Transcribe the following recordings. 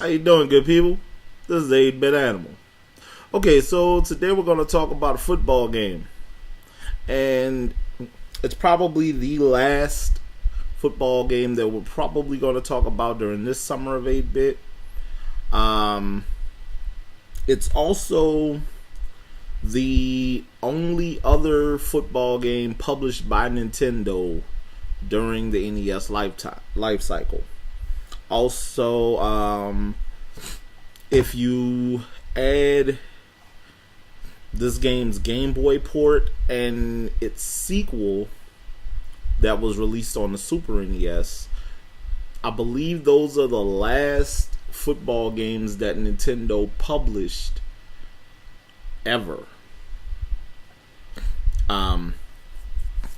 How you doing, good people? This is 8-Bit Animal. Okay, so today we're going to talk about a football game. And it's probably the last football game that we're probably going to talk about during this summer of 8-Bit. It's also the only other football game published by Nintendo during the NES life cycle. Also, if you add this game's Game Boy port and its sequel that was released on the Super NES, I believe those are the last football games that Nintendo published ever.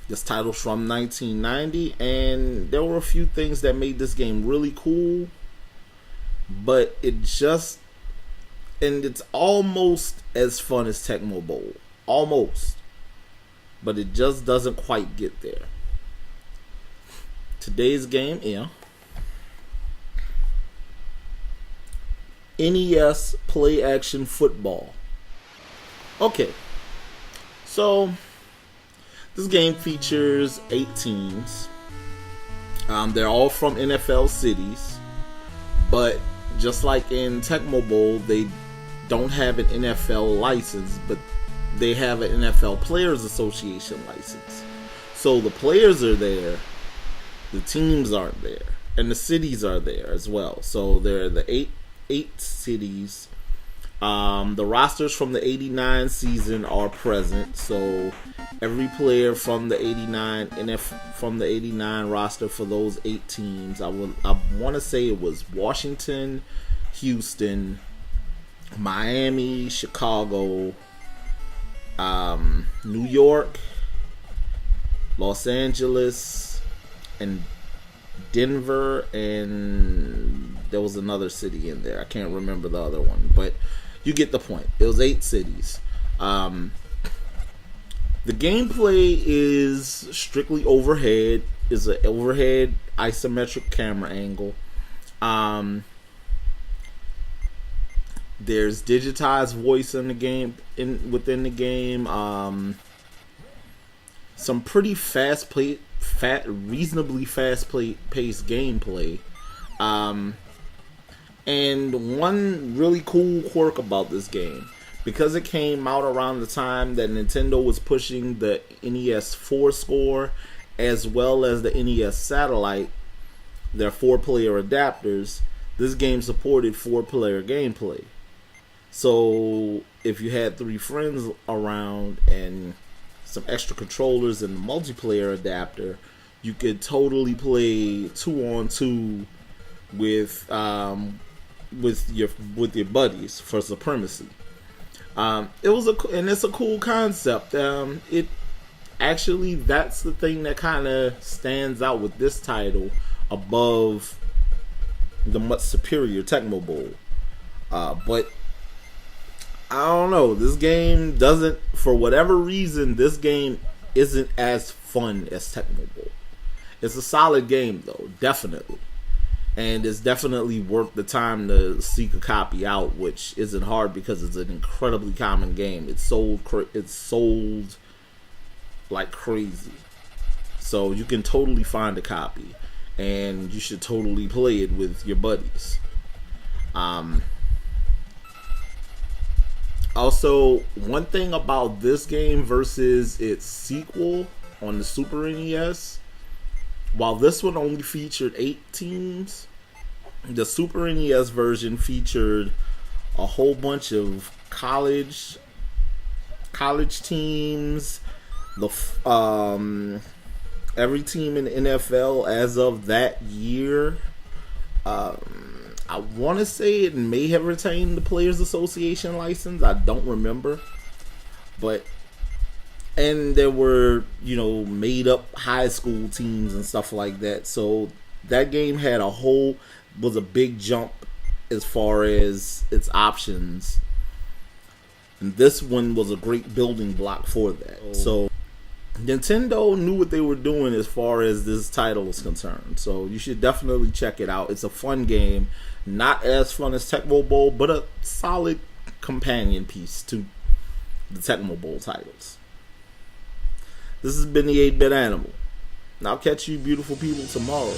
This title's from 1990, and there were a few things that made this game really cool, but it's almost as fun as Tecmo Bowl. Almost. But it just doesn't quite get there. Today's game, NES Play Action Football. Okay. So this game features 8 teams. They're all from NFL cities, but just like in Tecmo Bowl, they don't have an NFL license, but they have an NFL Players Association license. So the players are there, the teams aren't there, and the cities are there as well. So there are the eight cities. The rosters from the 89 season are present, so every player from the 89 roster for those 8 teams, I want to say it was Washington, Houston, Miami, Chicago, New York, Los Angeles, and Denver, and there was another city in there. I can't remember the other one, but you get the point. It was 8 cities. The gameplay is strictly overhead. It's an overhead isometric camera angle. There's digitized voice in the game, within the game. Some pretty reasonably fast-paced gameplay. And one really cool quirk about this game, because it came out around the time that Nintendo was pushing the NES 4 score as well as the NES Satellite, their 4-player adapters, this game supported 4-player gameplay. So if you had 3 friends around and some extra controllers and the multiplayer adapter, you could totally play 2-on-2 with your buddies for supremacy. It's a cool concept. It actually, that's the thing that kind of stands out with this title above the much superior Tecmo Bowl. But I don't know. This game doesn't, for whatever reason, this game isn't as fun as Tecmo Bowl. It's a solid game though, definitely. And it's definitely worth the time to seek a copy out, which isn't hard because it's an incredibly common game. It's sold like crazy. So you can totally find a copy, and you should totally play it with your buddies. Also, one thing about this game versus its sequel on the Super NES, while this one only featured 8 teams, the Super NES version featured a whole bunch of college teams, every team in the NFL as of that year. I want to say it may have retained the Players Association license. I don't remember. And there were, made up high school teams and stuff like that. So that game was a big jump as far as its options. And this one was a great building block for that. So Nintendo knew what they were doing as far as this title is concerned, so you should definitely check it out. It's a fun game, not as fun as Tecmo Bowl, but a solid companion piece to the Tecmo Bowl titles. This has been the 8-Bit Animal, and I'll catch you beautiful people tomorrow.